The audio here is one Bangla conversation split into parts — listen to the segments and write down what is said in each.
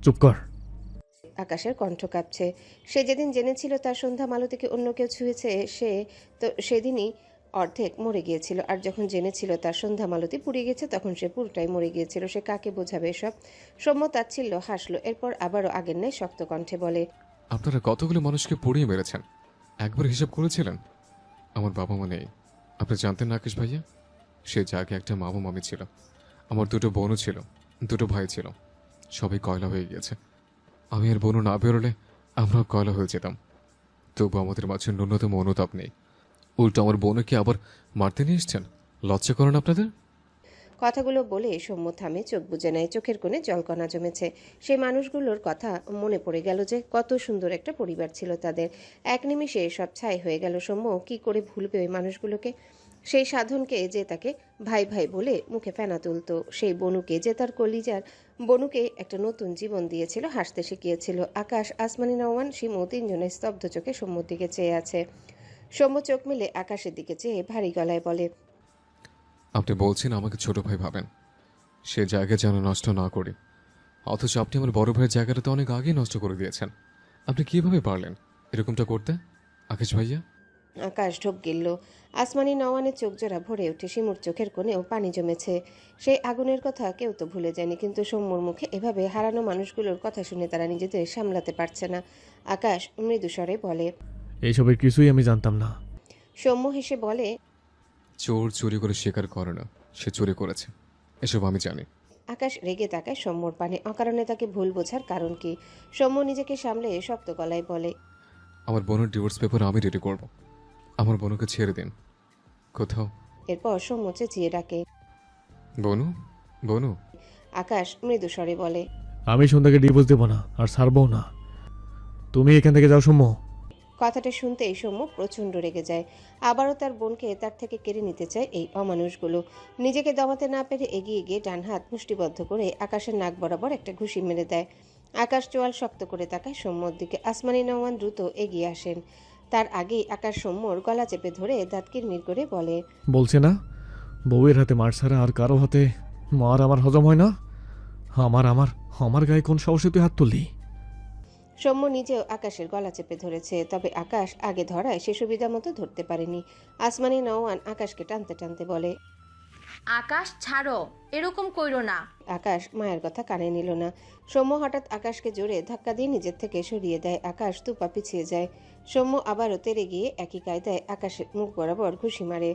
চুপ কর। আকাশের কণ্ঠ কাঁপছে। সে যেদিন জেনেছিল তার সন্ধ্যা মালতীকে অন্য কেউ ছুঁয়েছে, সে তো সেদিনই অর্ধেক মরে গিয়েছিল। আর যখন জেনেছিল তার সন্ধ্যা মালতী পুড়ে গেছে, তখন সে পুরোটাই মরে গিয়েছিল। সে কাকে বোঝাবে এসব? সৌম্য তাচ্ছিল্য হাসলো, এরপর আবারও আগের ন্যায় শক্ত কণ্ঠে বলে, আপনারা কতগুলো মানুষকে পুড়িয়ে মেরেছেন, একবার হিসাব করেছিলেন? আমার বাবা মা নেই, আপনি জানতেন না আকাশ ভাইয়া? সে জায়গায় একটা মামা মামি ছিল, আমার দুটো বোনও ছিল, দুটো ভাই ছিল, সবাই কয়লা হয়ে গিয়েছে। আমি আর বোনও না বেরোলে আমরাও কয়লা হয়ে যেতাম। তবু আমাদের মাঝে ন্যূনতম অনুতাপ নেই। উল্টো আমার বোনকে আবার মারতে নিয়ে এসছেন। লজ্জা করেন আপনাদের? কথাগুলো বলে সৌম্য থামে, চোখ বুজে নেয়। চোখের কোণে জলকণা জমেছে। সেই মানুষগুলোর কথা মনে পড়ে গেল যে কত সুন্দর একটা পরিবার ছিল তাদের। এক নিমিষে সব ছাই হয়ে গেল। সৌম্য কি করে ভুলবে ওই মানুষগুলোকে? সেই সাধনকে যে তাকে ভাই ভাই বলে মুখে ফেনা তুলতো, সেই বনুকে যে তার কলিজার বনুকে একটা নতুন জীবন দিয়েছিল, হাসতে শিখিয়েছিল। আকাশ, আসমানি, নওয়ান, শিমু তিনজনে স্তব্ধ চোখে সৌম্যর দিকে চেয়ে আছে। সৌম্য চোখ মেলে আকাশের দিকে চেয়ে ভারী গলায় বলে, আপনি বলছেন আমাকে ছোট ভাই ভাবেন, সে জায়গা যেন নষ্ট না করি, অথচ আপনি আমার বড় ভাইয়ের জায়গাটা তো অনেক আগেই নষ্ট করে দিয়েছেন। আপনি কিভাবে পারলেন এরকমটা করতে আকাশ ভাইয়া? আকাশ ঢোক গিলল। আসমানি, নওয়ানের চোখ জোড়া ভরে ওঠে। শিমুর চোখের কোণেও পানি জমেছে। সেই আগুনের কথা কেউ তো ভুলে যায়নি, কিন্তু সৌম্যর মুখে এভাবে হারানো মানুষগুলোর কথা শুনে তারা নিজেদের সামলাতে পারছে না। আকাশ মৃদু স্বরে বলে, এইসবের কিছুই আমি জানতাম না। সৌম্য হেসে বলে, চোর চুরি করে স্বীকার করে না, সে চুরি করেছে, এসব আমি জানি। আকাশ রেগে তাকায় সৌম্যর পানে। অকারণে তাকে ভুল বোঝার কারণ কি? সৌম্য নিজেকে সামলে শক্ত গলায় বলে, আমার বোনের ডিভোর্স পেপার আমি রেডি করব, আমার বোনকে ছেড়ে দিন কোথাও। এরপর সৌম্য চেঁচিয়ে ডাকে। বনু, বনু। আকাশ মৃদু স্বরে বলে, আমি সন্ধ্যাকে ডিভোর্স দেবো না, আর ছাড়বও না। তুমি এখান থেকে যাও সৌম্য। কথাটা শুনতেই সৌম্য প্রচণ্ড রেগে যায়। আবারও তার বোনকে তার থেকে কেড়ে নিতে চায় এই অমানুষগুলো। নিজেকে দমাতে না পেরে এগিয়ে গিয়ে ডান হাত মুষ্টিবদ্ধ করে আকাশের নাক বরাবর একটা ঘুষি মেরে দেয়। আকাশ চোয়াল শক্ত করে তাকায় সৌম্যর দিকে। আসমানি, নওয়ান দ্রুত এগিয়ে আসেন। তার আগেই আকাশ সৌম্যর গলা চেপে ধরে দাঁত কিরমির করে বলে, বলছে না, বউয়ের হাতে মার ছাড়া আর কারো হাতে মার আমার হজম হয় না। আমার আমার আমার গায়ে কোন সাহসে তুই হাত তুললি? সৌম্য নিজেও আকাশের গলা চেপে ধরেছে, তবে আকাশ আগে ধরায় সে সুবিধা মতো ধরতে পারেনি। আসমানি, নওয়ান আকাশকে টানতে টানতে বলে, আকাশ ছাড়ো, এরকম কইরো না। আকাশ মায়ের কথা কানে নিল না। সৌম্য হঠাৎ আকাশকে জোরে ধাক্কা দিয়ে নিজের থেকে সরিয়ে দেয়। আকাশ দুপা পিছিয়ে যায়। সৌম্য আবারও তেড়ে গিয়ে একই কায়দায় আকাশের মুখ বরাবর ঘুষি মারে।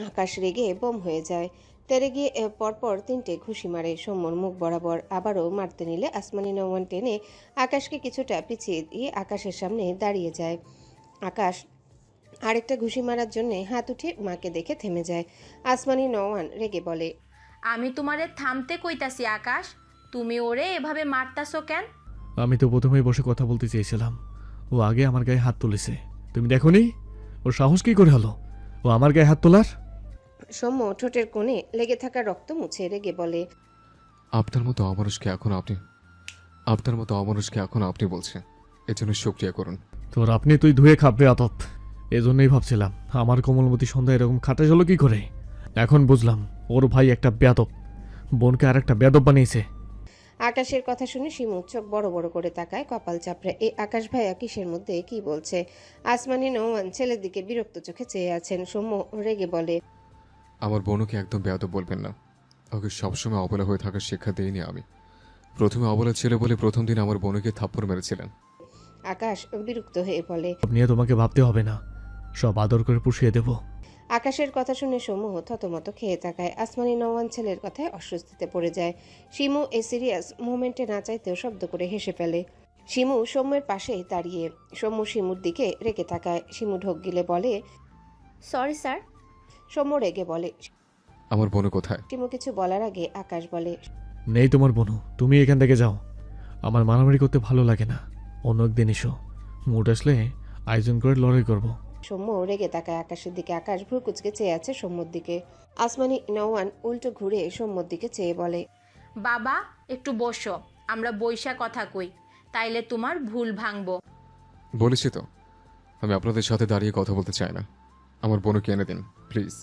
আকাশ রেগে বোম হয়ে যায়। তেড়ে গিয়ে পরপর তিনটে ঘুষি মারে সৌম্যর মুখ বরাবর। আবারও মারতে নিলে আসমানি, নওয়ান টেনে আকাশকে কিছুটা পিছিয়ে দিয়ে আকাশের সামনে দাঁড়িয়ে যায়। আকাশ আরেকটা ঘুষি মারার জন্যে হাত উঠে মাকে দেখে থেমে যায়। আসমানি, নওয়ান রেগে বলে, আমি তোমারে থামতে কইতাছি আকাশ, তুমি ওরে এভাবে মারতাছো কেন? আমি তো প্রথমেই বসে কথা বলতে চেয়েছিলাম, ও আগে আমার গায়ে হাত তুলেছে। তুমি দেখোনি ওর সাহস কি করে হলো ও আমার গায়ে হাত তোলার? সৌম্য ঠোঁটের কোণে লেগে থাকা রক্ত মুছে রেগে বলে, আপনার মতো অমানুষকে এখন আপনি বলছেন, এর জন্য শুকরিয়া করুন। তোর আপনি তুই ধুয়ে খাবে আতপ। এজন্যই ভাবছিলাম আমার কোমলমতি সন্ধ্যা এরকম খাটে হলো কি করে। এখন বুঝলাম ওর ভাই একটা বেয়াদব, বোনকে আর একটা বেয়াদব বানিয়েছে। আকাশের কথা শুনে শিমু চোখ বড় বড় করে তাকায়, কপাল চাপড়ে। এই আকাশ ভাইয়া কিসের মধ্যে কি বলছে? আসমানি, নওয়ান ছেলের দিকে বিরক্ত চোখে চেয়ে আছেন। সৌম্য রেগে বলে, আমার বোনকে একদম বেয়াদব বলবেন না, ওকে সবসময় অবলা হয়ে থাকার শিক্ষা দিইনি আমি। প্রথমে অবলা ছিল বলে প্রথম দিন আমার বোনকে থাপ্পড় মেরেছিলেন। আকাশ বিরক্ত হয়ে বলে, সব নিয়ে তোমাকে ভাবতে হবে না, সব আদর করে পুষিয়ে দেব। আকাশের কথা শুনে সৌম্য থতমত খেয়ে তাকায়। আসমানি, নওয়ান ছেলের কথায় অস্বস্তিতে পড়ে যায়। শিমু এই সিরিয়াস মোমেন্টে না চাইতেও শব্দ করে হেসে ফেলে। শিমু সৌম্যের পাশেই দাঁড়িয়ে। সৌম্য শিমুর দিকে রেগে তাকায়। শিমু ঢোক গিলে বলে, সরি স্যার। সৌম্য রেগে বলে। আমার বোন কোথায়? শিমু কিছু বলার আগে আকাশ বলে, নেই তোমার বোনু, তুমি এখান থেকে যাও। আমার মারামারি করতে ভালো লাগে না, অন্য একদিন এসো। মুড আসলে আয়োজন করে লড়াই করব। সৌম্য রেগে তাকায় আকাশের দিকে। আকাশ ভ্রু কুচকে চেয়ে আছে সৌম্যর দিকে। আসমানি, নওয়ান উল্টো ঘুরে সৌম্যর দিকে চেয়ে বলে, বাবা একটু বসো, আমরা বইসা কথা কই, তাইলে তোমার ভুল ভাঙবো। বলেছি তো, আমি আপনাদের সাথে দাঁড়িয়ে কথা বলতে চাই না। আমার বোনকে এনে দিন প্লিজ।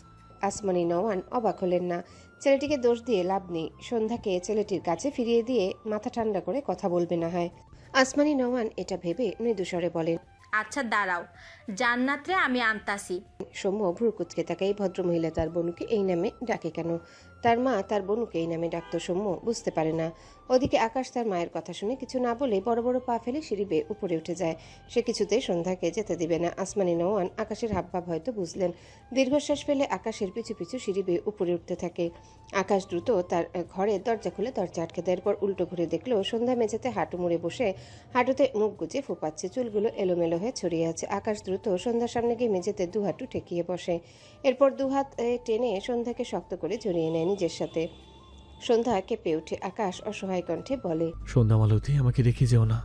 আসমানি নওয়ান অবাক হলেন না। ছেলেটিকে দোষ দিয়ে লাভ নেই। সন্ধ্যাকে ছেলেটির কাছে ফিরিয়ে দিয়ে মাথা ঠান্ডা করে কথা বলবে না হয়। আসমানি নওয়ান এটা ভেবে মৃদুস্বরে বলেন। আচ্ছা দাঁড়াও, জান্নাতরে আমি আনতাছি। সৌম্য ভ্রু কুঁচকে তাকে এই ভদ্রমহিলা তার বোনকে এই নামে ডাকে কেন? তার মা তার বোনকে এই নামে ডাকতো সৌম্য বুঝতে পারে না। ওদিকে আকাশ তার মায়ের কথা শুনে কিছু না বলে বড় বড় পা ফেলে সিঁড়ি বেয়ে উপরে উঠে যায়। সে কিছুতেই সন্ধ্যাকে যেতে দিবে না। আসমানি নওয়ান আকাশের হাবভাব হয়তো বুঝলেন। দীর্ঘশ্বাস ফেলে আকাশের পিছু পিছু সিঁড়ি বেয়ে উপরে উঠতে থাকে। আকাশ দ্রুত তার ঘরের দরজা খুলে দরজা আটকে দেয়। এরপর উল্টো ঘুরে দেখলো সন্ধ্যা মেঝেতে হাঁটু মুড়ে বসে হাঁটুতে মুখ গুজে ফোপাচ্ছে। চুলগুলো এলোমেলো হয়ে ছড়িয়ে আছে। আকাশ দ্রুত সন্ধ্যার সামনে গিয়ে মেঝেতে দু হাঁটু ঠেকিয়ে বসে। এরপর দু হাত টেনে সন্ধ্যাকে শক্ত করে জড়িয়ে নেয় নিজের সাথে। সন্ধ্যা কেঁপে উঠে। আকাশ অসহায় কণ্ঠে বলে। সন্ধ্যা মালতী, আমাকে রেখে যেও না।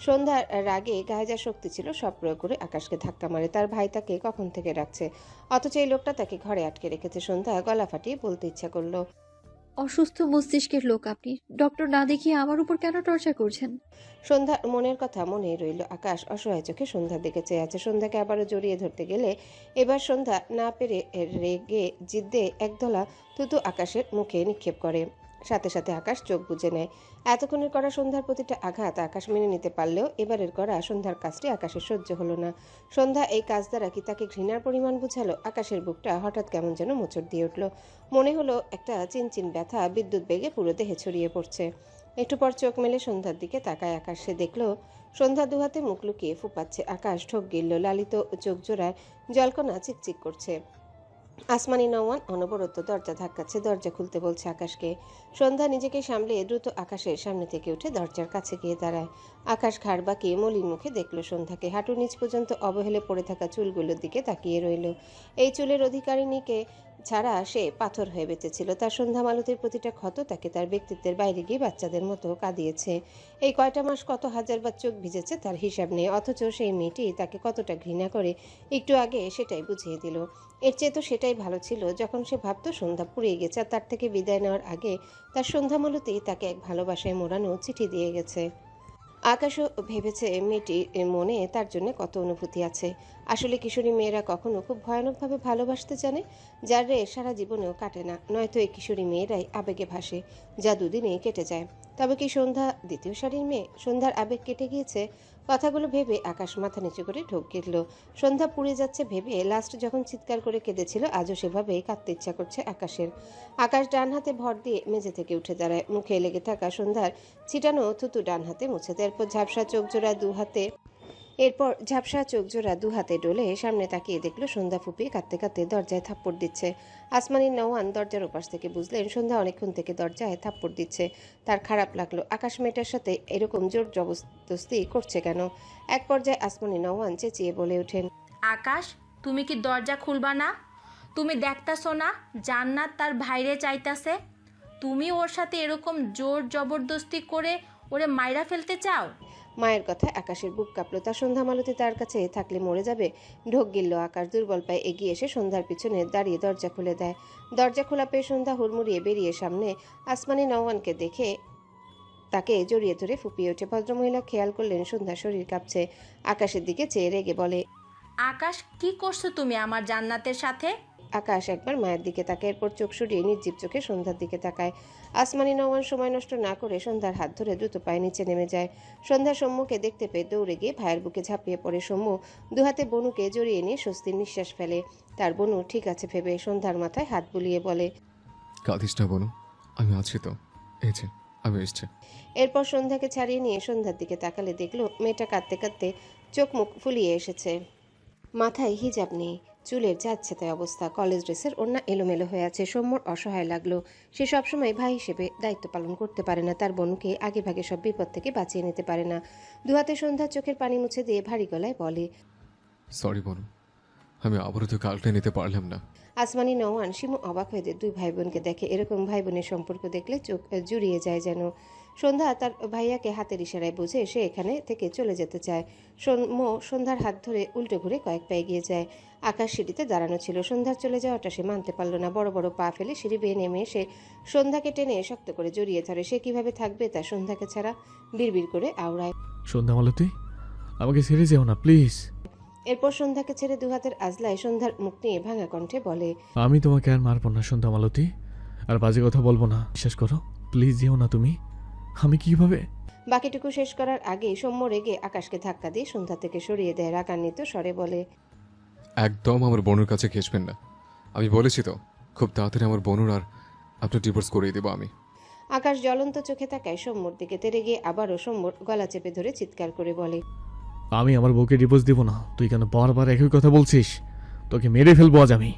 সন্ধ্যার রাগে গায়ে যা শক্তি ছিল সব প্রয়োগ করে আকাশকে ধাক্কা মারে। তার ভাই তাকে কখন থেকে ডাকছে, অথচ এই লোকটা তাকে ঘরে আটকে রেখেছে। সন্ধ্যা গলা ফাটিয়ে বলতে ইচ্ছা করলো। অসুস্থ মস্তিষ্কের লোক আপনি, ডক্টর না দেখিয়ে আমার উপর কেন টর্চার করছেন? সন্ধ্যা মনের কথা মনেই রইল। আকাশ অসহায় চোখে সন্ধ্যার দিকে চেয়ে আছে। সন্ধ্যাকে আবারও জড়িয়ে ধরতে গেলে এবার সন্ধ্যা না পেরে রেগে জিদ্দে একদলা থুতু আকাশের মুখে নিক্ষেপ করে। সাথে সাথে আকাশ চোখ বুজে নেয়। এতক্ষণের করা সন্ধ্যার প্রতিটা আঘাত আকাশ মেনে নিতে পারলেও এবারের করা সন্ধ্যার কাজটি আকাশের সহ্য হলো না। সন্ধ্যা এই কাজ দ্বারা কি তাকে ঘৃণার পরিমাণ বুঝালো? আকাশের বুকটা হঠাৎ কেমন যেন মোচড় দিয়ে উঠল। মনে হলো একটা চিনচিন ব্যথা বিদ্যুৎ বেগে পুরো দেহে ছড়িয়ে পড়ছে। একটু পর চোখ মেলে সন্ধ্যার দিকে তাকায় আকাশ। সে দেখল সন্ধ্যা দুহাতে মুখ লুকিয়ে ফুপাচ্ছে। আকাশ ঠোক গিলল। লালিত চোখ জোড়ায় জলকণা চিকচিক করছে। আসমানি নওয়ান অনবরত দরজা ধাক্কাচ্ছে। দরজা খুলতে বলছে আকাশকে। সন্ধ্যা নিজেকে সামলে দ্রুত আকাশের সামনে থেকে উঠে দরজার কাছে গিয়ে দাঁড়ায়। আকাশ ঘাড় বাঁকিয়ে মলিন মুখে দেখল সন্ধ্যাকে। হাঁটুর নিচ পর্যন্ত অবহেলে পড়ে থাকা চুলগুলোর দিকে তাকিয়ে রইল। এই চুলের অধিকারিণীকে ছাড়া সে পাথর হয়ে বেঁচেছিল। তার সন্ধ্যা মালতীর প্রতিটা ক্ষত তাকে তার ব্যক্তিত্বের বাইরে গিয়ে বাচ্চাদের মতো কাঁদিয়েছে। এই কয়টা মাস কত হাজারবার চোখ ভিজেছে তার হিসাব নেই। অথচ সেই মেয়েটি তাকে কতটা ঘৃণা করে একটু আগে সেটাই বুঝিয়ে দিল। এর চেয়ে তো সেটাই ভালো ছিল যখন সে ভাবতো সন্ধ্যা পুড়িয়ে গেছে, আর তার থেকে বিদায় নেওয়ার আগে তার সন্ধ্যা মালতী তাকে এক ভালোবাসায় মোড়ানো চিঠি দিয়ে গেছে। আকাশও ভেবেছে মেয়েটির মনে তার জন্য কত অনুভূতি আছে। আসলে কিশোরী মেয়েরা কখনো খুব ভয়ানকভাবে ভালোবাসতে জানে, যার রে সারা জীবনেও কাটে না। নয়তো এই কিশোরী মেয়েরাই আবেগে ভাসে, যা দুদিনে কেটে যায়। তবে কি সন্ধ্যা দ্বিতীয় সারির মেয়ে? সন্ধ্যার আবেগ কেটে গিয়েছে? কথাগুলো ভেবে আকাশ মাথা নিচু করে ঢোক গিলল। সন্ধ্যা পুড়ে যাচ্ছে ভেবে লাস্ট যখন চিৎকার করে কেঁদেছিল আজও সেভাবেই কাঁদতে ইচ্ছা করছে আকাশের। আকাশ ডান হাতে ভর দিয়ে মেঝে থেকে উঠে দাঁড়ায়। মুখে লেগে থাকা সন্ধ্যার ছিটানো থুতু ডান হাতে মুছে দেয়। এরপর ঝাপসা চোখ জোড়া দু হাতে ডলে সামনে তাকিয়ে দেখলো সন্ধ্যা ফুপিয়ে কাঁদতে কাঁদতে দরজায় থাপ্পড় দিচ্ছে। আসমানি নওয়ান দরজার ওপাশ থেকে বুঝলেন সন্ধ্যা অনেকক্ষণ থেকে দরজায় থাপ্পড় দিচ্ছে। তার খারাপ লাগলো, আকাশ মেয়েটার সাথে এরকম জোর জবরদস্তি করছে কেন? এক পর্যায়ে আসমানি নওয়ান চেঁচিয়ে বলে ওঠেন। আকাশ, তুমি কি দরজা খুলবা না? তুমি দেখতাছো না জান্নাত তার ভাইরে চাইতাছে? তুমি ওর সাথে এরকম জোর জবরদস্তি করে ওরে মাইরা ফেলতে চাও? মায়ের কথায় আকাশের বুক কাঁপলো। তার সন্ধ্যা মালতী তার কাছে থাকলে মরে যাবে। ঢোক গিলল আকাশ। দুর্বল পায়ে এগিয়ে এসে সন্ধ্যার পিছনে দাঁড়িয়ে দরজা খুলে দেয়। দরজা খোলা পেয়ে সন্ধ্যা হুড়মুড়িয়ে বেরিয়ে সামনে আসমানি নওয়ানকে দেখে তাকে জড়িয়ে ধরে ফুপিয়ে ওঠে। ভদ্রমহিলা খেয়াল করলেন সন্ধ্যার শরীর কাঁপছে। আকাশের দিকে চেয়ে রেগে বলে। আকাশ, কি করছো তুমি আমার জান্নাতের সাথে? আকাশ একবার মায়ের দিকে তাকায়, এরপর চোখ সরিয়ে নির্জীব চোখে সন্ধ্যার দিকে তাকায়। আসমানি নওয়ান সময় নষ্ট না করে সন্ধ্যার হাত ধরে দ্রুত পায়ে নিচে নেমে যায়। সন্ধ্যা সম্মুখে দেখতে পেয়ে দৌড়ে গিয়ে ভাইয়ের বুকে ঝাঁপিয়ে পড়ে। সম্মু দুহাতে বনুকে জড়িয়ে নিয়ে স্বস্তির নিঃশ্বাস ফেলে। তার বনু ঠিক আছে ভেবে সন্ধ্যার মাথায় হাত বুলিয়ে বলে। কাঁদিস না বোনু, আমি আছি তো, এই যে আমি এসছি। এরপর সন্ধ্যাকে ছাড়িয়ে নিয়ে সন্ধ্যার দিকে তাকালে দেখলো মেয়েটা কাঁদতে কাঁদতে চোখ মুখ ফুলিয়ে এসেছে। মাথায় হিজাব নেই, চুলের যাচ্ছে তাই অবস্থা। কলেজ ড্রেসের ওড়না এলোমেলো হয়ে আছে। সৌম্যর অসহায় লাগলো। সে সবসময় ভাই হিসেবে দায়িত্ব পালন করতে পারে না, তার বোনকে আগে ভাগে সব বিপদ থেকে বাঁচিয়ে নিতে পারে না। দুহাতে সন্ধ্যার চোখের পানি মুছে দিয়ে ভারী গলায় বলে। সরি বোনু, আমি আবারও তো কালটা নিতে পারলাম না। আসমানি নওয়ান শিমু অবাক হয়ে দুই ভাই বোনকে দেখে। এরকম ভাই বোনের সম্পর্ক দেখলে চোখ জুড়িয়ে যায় যেন। সন্ধ্যা তার ভাইয়াকে হাতের ইশারায় বুঝে সে এখানে থেকে চলে যেতে চায়। সন্ধ্যার হাত ধরে উল্টো ঘুরে কয়েক পায়ে গিয়ে যায়। আকাশ সিঁড়িতে দাঁড়ানো ছিল। সন্ধ্যার চলে যাওয়াটা সে মানতে পারল না। বড় বড় পা ফেলে সিঁড়ি বেয়ে নেমে এসে সন্ধ্যাকে টেনে শক্ত করে জড়িয়ে ধরে। সে কিভাবে থাকবে তার সন্ধ্যাকে ছাড়া? বিড়বিড় করে আওড়ায়। সন্ধ্যা মালতী, আমাকে ছেড়ে যেও না প্লিজ। এরপর সন্ধ্যাকে ছেড়ে দুহাতের আজলায় সন্ধ্যার মুখ নিয়ে ভাঙা কণ্ঠে বলে, আমি তোমাকে আর মারবো না সন্ধ্যা মালতী, আর বাজে কথা বলবো না, বিশ্বাস করো, প্লিজ যেও না তুমি। আমি কিভাবে? বাকিটুকু শেষ করার আগেই সৌম্য রেগে আকাশকে ধাক্কা দিয়ে সন্ধ্যা থেকে সরিয়ে দেয়। রাগান্বিত স্বরে বলে, একদম আমার বোনের কাছে ঘেসবেন না। আমি বলেছি তো, খুব তাড়াতাড়ি আমার বোনুর আর আপনার ডিভোর্স করিয়ে দেবো আমি। আকাশ জ্বলন্ত চোখে তাকায় সৌম্যর দিকে, তেড়ে গিয়ে আবারও সৌম্যর গলা চেপে ধরে চিৎকার করে বলে, আমি আমার বউকে ডিভোর্স দিব না। তুই কেন বারবার একই কথা বলছিস? তোকে মেরে ফেলবো আজ আমি।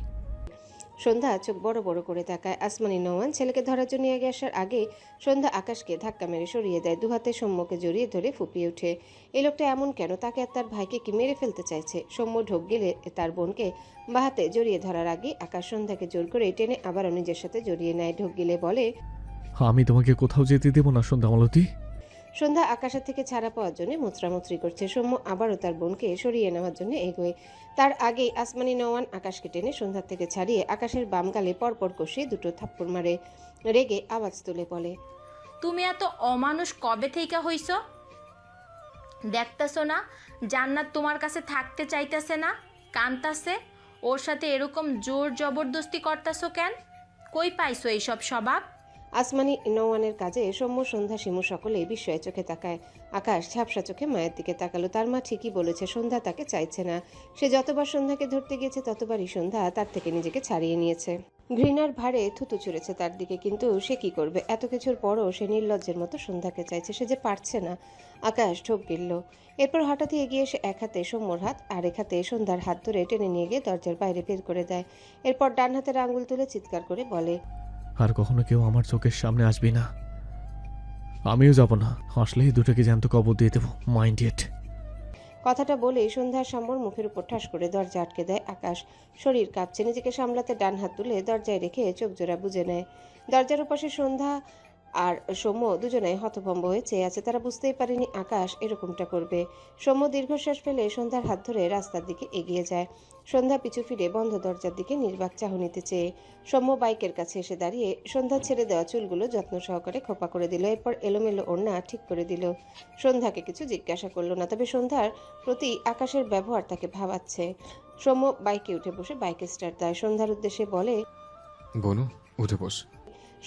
সন্ধ্যা চোখ বড় বড় করে তাকায়। আসমানি নওয়ান ছেলেকে ধরার জন্য এগিয়ে আসার আগে সন্ধ্যা আকাশকে ধাক্কা মেরে সরিয়ে দেয়। দুহাতে সৌম্যকে জড়িয়ে ধরে ফুপিয়ে ওঠে। এই লোকটা এমন কেন? তাকে আর তার ভাইকে কি মেরে ফেলতে চাইছে? সৌম্য ঢোক গেলে তার বোনকে বাহাতে জড়িয়ে ধরার আগে আকাশ সন্ধ্যাকে জোর করে টেনে আবারও নিজের সাথে জড়িয়ে নেয়। ঢোক গিলে বলে, আমি তোমাকে কোথাও যেতে দেবো না সন্ধ্যা মালতী। সন্ধ্যা আকাশের থেকে ছাড়া পাওয়ার জন্য মুচড়ামুচড়ি করছে। সৌম্য আবারও তার বোনকে সরিয়ে নেওয়ার জন্য এগোয়। তার আগেই আসমানি নওয়ান আকাশকে টেনে সন্ধ্যার থেকে ছাড়িয়ে আকাশের বাম গালে পরপর কষিয়ে দুটো থাপ্পড় মারে। রেগে আওয়াজ তুলে বলে, তুমি এত অমানুষ কবে থেকে হইছ? দেখতেছো না জান্নাত তোমার কাছে থাকতে চাইতেছে না, কানতাছে? ওর সাথে এরকম জোর জবরদস্তি করতেছো কেন? কই পাইছো এইসব স্বভাব? আসমানি নওয়ানের কাজে সৌম্য, সন্ধ্যা, শিমু সকলেই বিস্ময়ে চোখে তাকায়। আকাশ ঝাপসা চোখে মায়ের দিকে তাকালো। তার মা ঠিকই বলেছে, সন্ধ্যা তাকে চাইছে না। সে যতবার সন্ধ্যাকে ধরতে গিয়েছে ততবারই সন্ধ্যা তার থেকে নিজেকে ছাড়িয়ে নিয়েছে। ঘৃণার ভারে থুতু ছুঁড়েছে তার দিকে, কিন্তু সে কি করবে? এত কিছুর পরও সে নির্লজ্জের মতো সন্ধ্যাকে চাইছে। সে যে পারছে না। আকাশ ঢোক গিলল। এরপর হঠাৎই এগিয়ে এসে এক হাতে সৌম্যর হাত আর এক হাতে সন্ধ্যার হাত ধরে টেনে নিয়ে গিয়ে দরজার বাইরে বের করে দেয়। এরপর ডান হাতের আঙুল তুলে চিৎকার করে বলে, আর কখনো কেউ আমার চোখের সামনে আসবি না। আমিও যাব না। আসলেই দুটোকে জ্যান্ত কবর দিয়ে দেবো, মাইন্ড ইট। কথাটা বলেই সন্ধ্যার সাম্যর মুখের উপর ঠাস করে দরজা আটকে দেয় আকাশ। শরীর কাঁপছে। নিজেকে সামলাতে ডান হাত তুলে দরজায় রেখে চোখ জোড়া বুজে নেয়। দরজার উপাশে সন্ধ্যা আর সৌম্য দুজনে হতভম্ব হয়ে চেয়ে আছে। তারা বুঝতেই পারেনি আকাশ এরকমটা করবে। সৌম্য দীর্ঘশ্বাস ফেলে সন্ধ্যার হাত ধরে রাস্তার দিকে এগিয়ে যায়। সন্ধ্যা পিছু ফিরে বন্ধ দরজার দিকে নির্বাক চাহনিতে চেয়ে। সৌম্য বাইকের কাছে এসে দাঁড়িয়ে সন্ধ্যা ছেড়ে দেওয়া চুলগুলো যত্ন সহকারে খোপা করে দিল। এরপর এলোমেলো ওড়না ঠিক করে দিল। সন্ধ্যাকে কিছু জিজ্ঞাসা করলো না, তবে সন্ধ্যার প্রতি আকাশের ব্যবহার তাকে ভাবাচ্ছে। সৌম্য বাইকে উঠে বসে বাইকে স্টার্ট দেয়। সন্ধ্যার উদ্দেশ্যে বলে, বোনু, উঠে বস।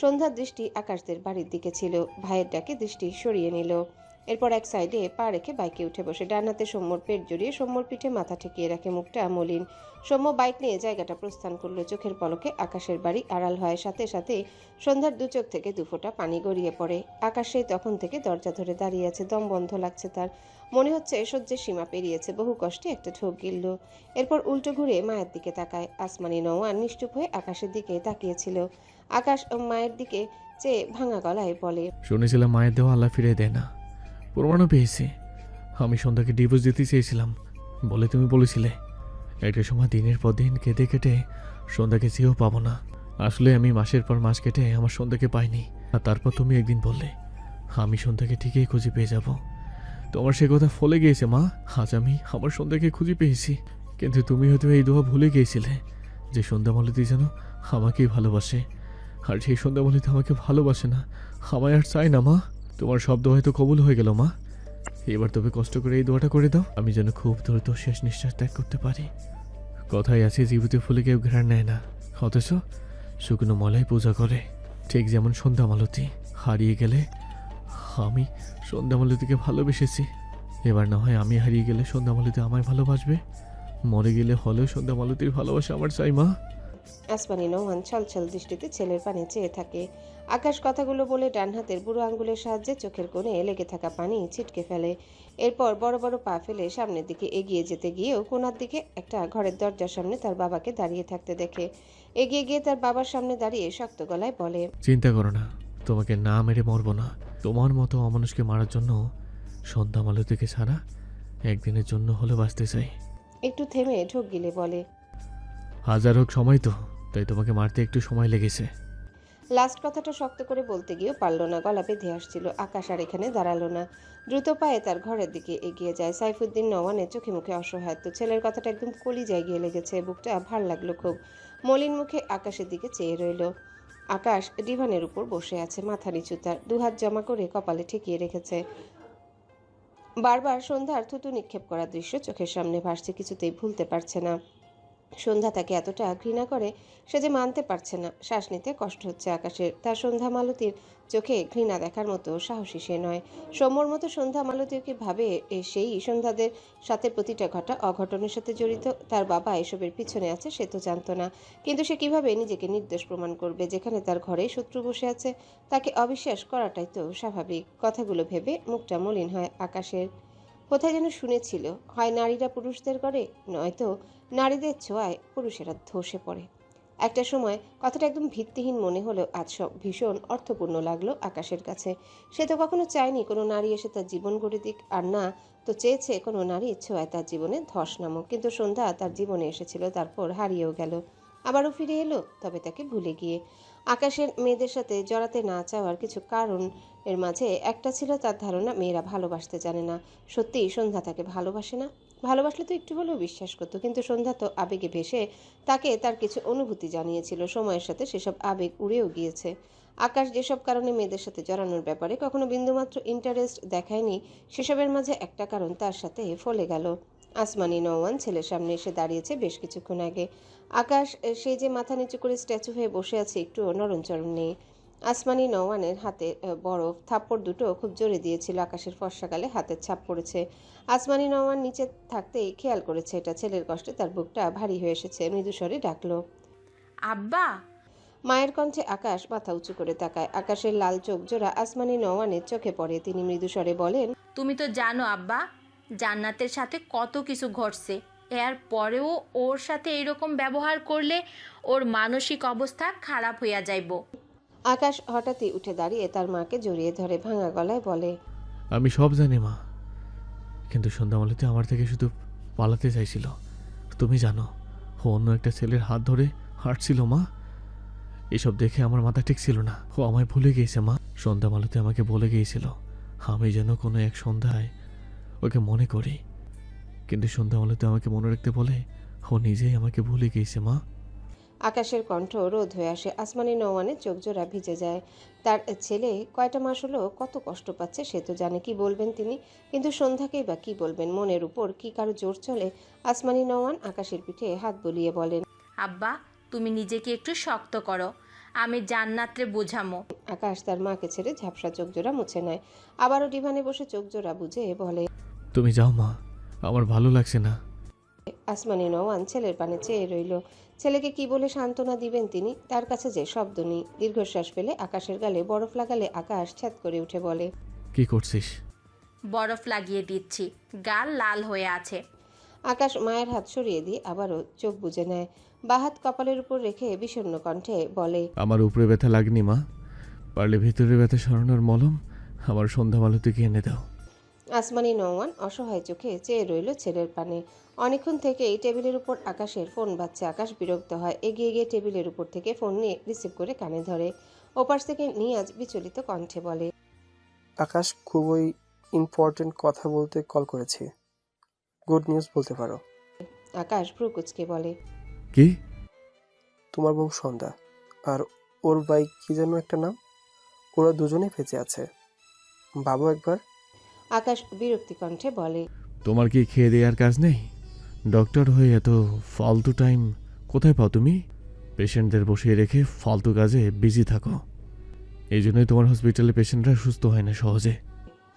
সন্ধ্যার দৃষ্টি আকাশদের বাড়ির দিকে ছিল। ভাইয়ের ডাকে দৃষ্টি সরিয়ে নিল। এরপর এক সাইডে পা রেখে বাইকে উঠে বসে। ডান হাতে সৌম্যর পেট জড়িয়ে সৌম্যর পিঠে মাথা ঠেকিয়ে রাখে, মুখটা মলিন। সৌম্য বাইক নিয়ে জায়গাটা প্রস্থান করলো। চোখের পলকে আকাশের বাড়ি আড়াল হয়। সাথে সাথে সন্ধ্যার দু চোখ থেকে দুফোঁটা পানি গড়িয়ে পড়ে। আকাশ সেই তখন থেকে দরজা ধরে দাঁড়িয়ে আছে। দম বন্ধ লাগছে তার। মনে হচ্ছে সহ্যের সীমা পেরিয়েছে। বহু কষ্টে একটা ঢোক গিলল। এরপর উল্টো ঘুরে মায়ের দিকে তাকায়। আসমানি নওয়ান নিশ্চুপ হয়ে আকাশের দিকে তাকিয়েছিল। আকাশ মায়ের দিকে চেয়ে ভাঙা গলায় বলে, শুনেছিলাম মায়ের দেওয়া আল্লাহ ফিরে দেয় না। প্রমাণও পেয়েছি। আমি সন্ধ্যাকে ডিভোর্স দিতে চেয়েছিলাম বলে তুমি বলেছিলে। একটা সময় দিনের পর দিন কেটে কেটে সন্ধ্যাকে চেয়েও পাবো না। আসলে আমি মাসের পর মাস কেটে আমার সন্ধ্যাকে পাইনি। আর তারপর তুমি একদিন বললে আমি সন্ধ্যাকে ঠিকই খুঁজে পেয়ে যাব। তোমার সে কথা ফলে গিয়েছে মা। আজ আমি আমার সন্ধ্যাকে খুঁজে পেয়েছি। কিন্তু তুমি হয়তো এই দোয়া ভুলে গিয়েছিলে যে সন্ধ্যা মালতী যেন আমাকেই ভালোবাসে। আর সেই সন্ধ্যা মালতী আমাকে ভালোবাসে না, আমায় আর চাই না মা। তোমার শব্দ হয়তো কবুল হয়ে গেল মা। এবার তবে কষ্ট করে এই দোয়াটা করে দাও, আমি যেন খুব দ্রুত শেষ নিঃশ্বাস ত্যাগ করতে পারি। কথায় আছে জীবিত ফুলে কেউ ঘ্রাণ নেয় না, অথচ শুকনো মলাই পূজা করে। ঠিক যেমন সন্ধ্যা মালতী হারিয়ে গেলে আমি সন্ধ্যা মালতীকে ভালোবেসেছি। এবার না হয় আমি হারিয়ে গেলে সন্ধ্যা মালতী আমায় ভালোবাসবে। মরে গেলে হলেও সন্ধ্যা মালতীর ভালোবাসা আমার চাই মা। আসমানি নওয়ান ছলছল দৃষ্টিতে ছেলের পানে চেয়ে থাকে। আকাশ কথাগুলো বলে ডান হাতের বুড়ো আঙ্গুলের সাহায্যে চোখের কোণে লেগে থাকা পানি ছিটকে ফেলে। এরপর বড় বড় পা ফেলে সামনের দিকে এগিয়ে যেতে গিয়েও কোণার দিকে একটা ঘরের দরজার সামনে তার বাবাকে দাঁড়িয়ে থাকতে দেখে। এগিয়ে গিয়ে তার বাবার সামনে দাঁড়িয়ে শক্ত গলায় বলে, চিন্তা করো না, তোমাকে না মেরে মরবো না। তোমার মতো অমানুষকে মারার জন্য সন্ধ্যা মালতীকে ছাড়া একদিনের জন্য হলে বাঁচতে চাই। একটু থেমে ঢোক গিলে বলে, হাজার হোক সময় তো, তাই তোমাকে মারতে একটু সময় লেগেছে। লাস্ট কথাটা শক্ত করে বলতে গিয়েও পারল না, গলা বেঁধে আসছিল। আকাশ আর এখানে দাঁড়ালো না, দ্রুত পায়ে তার ঘরের দিকে এগিয়ে যায়। সাইফুদ্দিন নওয়ানের চোখে মুখে অসহায়ত্ব। ছেলের কথাটা একদম কলিজায় গিয়ে লেগেছে। বুকটা ভার লাগলো খুব। মলিন মুখে আকাশের দিকে চেয়ে রইল। আকাশ ডিভানের উপর বসে আছে, মাথা নিচু, তার দুহাত জমা করে কপালে ঠেকিয়ে রেখেছে। বারবার সন্ধ্যার থুতু নিক্ষেপ করার দৃশ্য চোখের সামনে ভাসছে, কিছুতেই ভুলতে পারছে না। সন্ধ্যা তাকে এতটা ঘৃণা করে সে যে মানতে পারছে না। শ্বাস নিতে কষ্ট হচ্ছে আকাশের। তার সন্ধ্যা মালতীর চোখে ঘৃণা দেখার মতো সাহসী সে নয়। সৌম্যর মতো সন্ধ্যা মালতীকে ভাবে সেই সন্ধ্যাদের সাথে প্রতিটা অঘটনের সাথে জড়িত। তার বাবা এসবের পিছনে আছে সে তো জানতো না, কিন্তু সে কিভাবে নিজেকে নির্দোষ প্রমাণ করবে যেখানে তার ঘরে শত্রু বসে আছে? তাকে অবিশ্বাস করাটাই তো স্বাভাবিক। কথাগুলো ভেবে মুখটা মলিন হয় আকাশের। কোথায় যেন শুনেছিল, হয় নারীরা পুরুষদের করে, নয়তো নারীদের ছোঁয়ায় পুরুষেরা ধসে পড়ে। একটা সময় কথাটা একদম ভিত্তিহীন মনে হলেও আজ সব ভীষণ অর্থপূর্ণ লাগলো আকাশের কাছে। সে তো কখনো চায়নি কোনো নারী এসে তার জীবন গড়ে দিক, আর না তো চেয়েছে কোনো নারীর ছোঁয়ায় তার জীবনে ধস নামুক। কিন্তু সন্ধ্যা তার জীবনে এসেছিল, তারপর হারিয়েও গেল, আবারও ফিরে এলো, তবে তাকে ভুলে গিয়ে। আকাশের মেয়েদের সাথে জড়াতে না চাওয়ার কিছু কারণ এর মাঝে একটা ছিল তার ধারণা মেয়েরা ভালোবাসতে জানে না। সত্যিই সন্ধ্যা তাকে ভালোবাসে না? ভালোবাসলে তো একটু হলেও বিশ্বাস করতো, কিন্তু সন্ধ্যা তো আবেগে ভেসে তাকে তার কিছু অনুভূতি জানিয়েছিল। সময়ের সাথে সেসব আবেগ উড়েও গিয়েছে। আকাশ যেসব কারণে মেয়েদের সাথে জড়ানোর ব্যাপারে কখনো বিন্দুমাত্র ইন্টারেস্ট দেখায়নি, সেসবের মাঝে একটা কারণ তার সাথে ফলে গেল। আসমানি নওয়ান ছেলের সামনে এসে দাঁড়িয়েছে বেশ কিছুক্ষণ আগে। আকাশ সে যে মাথা নিচু করে স্ট্যাচু হয়ে বসে আছে, একটু নড়নচড়ন নেই। আসমানি নওয়ানের হাতে বরফ থাপ্পড় দুটো খুব জোরে দিয়েছিল। আকাশের ফর্সাকালে হাতের ছাপ পড়েছে। আসমানি নওয়ান নিচে থাকতেই খেয়াল করেছে এটা। ছেলের কষ্টে তার বুকটা ভারী হয়ে এসেছে। মৃদুস্বরে ডাকলো, আব্বা। মায়ের কণ্ঠে আকাশ মাথা উঁচু করে তাকায়। আকাশের লাল চোখ জোড়া আসমানি নওয়ানের চোখে পড়ে। তিনি মৃদুস্বরে বলেন, তুমি তো জানো আব্বা, জান্নাতের সাথে কত কিছু ঘটছে। এর পরেও ওর সাথে এরকম ব্যবহার করলে ওর মানসিক অবস্থা খারাপ হইয়া যাইব। আকাশ হঠাৎই উঠে দাঁড়িয়ে তার মাকে জড়িয়ে ধরে ভাঙা গলায় বলে, আমি সব জানি মা, কিন্তু সন্ধ্যামালিতে আমার থেকে শুধু পালাতে চাইছিল। তুমি জানো ও অন্য একটা ছেলের হাত ধরে হাঁটছিল মা। এসব দেখে আমার মাথা ঠিক ছিল না। ও আমায় ভুলে গিয়েছে মা। সন্ধ্যামালিতে আমাকে বলে গিয়েছিল আমি যেন কোনো এক সন্ধ্যায় ওকে মনে করি, কিন্তু সন্ধ্যামালিতে আমাকে মনে রাখতে বলে ও নিজেই আমাকে ভুলে গিয়েছে মা। আকাশের কণ্ঠ রোধ হয়ে আসে। আসমানি নওয়ানের চোখ জোড়া ভিজে যায়। তার ছেলে কয়টা মাস হলো কত কষ্ট পাচ্ছে সে তো জানে। কি বলবেন তিনি? কিন্তু সন্ধ্যাকেই বা কি বলবেন? মনের উপর কি কারো জোর চলে? আসমানি নওয়ান আকাশের পিঠে হাত বুলিয়ে বলেন, আব্বা, তুমি নিজেকে একটু শক্ত করো, আমি জান্নাতরে বোঝামো। আকাশ তার মাকে ছেড়ে ঝাপসা চোখ জোড়া মুছে নেয়। আবারও ডিভানে বসে চোখ জোড়া বুঝে বলে, তুমি যাও মা, আমার ভালো লাগছে না। আসমানি নওয়ান ছেলের পানে চেয়ে রইল। ছেলেকে কি বলে সান্ত্বনা দিবেন তিনি? তার কাছে যে শব্দ নেই। দীর্ঘশ্বাস ফেলে আকাশের গালে বরফ লাগালে আকাশ ছ্যাদ করে উঠে বলে, কি করছিস? বরফ লাগিয়ে দিচ্ছি, গাল লাল হয়ে আছে। আকাশ মায়ের হাত সরিয়ে দিয়ে আবারও চোখ বুজে নেয়। বাহাত কপালের উপর রেখে বিষণ্ণ কণ্ঠে বলে, আমার উপরে ব্যথা লাগনি মা, পারলে ভিতরে ব্যথা সরানোর মলম আমার সন্ধ্যামালতিকে এনে দাও। আসমানি নওয়ান অসহায় চোখে চেয়ে রইল ছেলের পানে। অনেকক্ষণ থেকে এই টেবিলের উপর আকাশের ফোন বাজছে। আকাশ বিরক্ত হয়। এগিয়ে গিয়ে টেবিলের উপর থেকে ফোন নিয়ে রিসিভ করে কানে ধরে। ওপাশ থেকে নিয়াজ বিচলিত কণ্ঠে বলে, আকাশ, খুবই ইম্পর্টেন্ট কথা বলতে কল করেছি। গুড নিউজ বলতে পারো। আকাশ ভ্রু কুঁচকে বলে, কি? তোমার বউ সন্ধ্যা আর ওর ভাই কি যেন একটা নাম, ওরা দুজনেই বেঁচে আছে। বাবু একবার। আকাশ বিরক্তি কণ্ঠে বলে, তোমার কি খেয়ে দেওয়ার কাজ নেই? ডক্টর হয়ে এত ফালতু টাইম কোথায় পাও তুমি? পেশেন্টদের বসিয়ে রেখে ফালতু কাজে বিজি থাকো। এই জন্যই তোমার হসপিটালে পেশেন্টরা সুস্থ হয় না সহজে।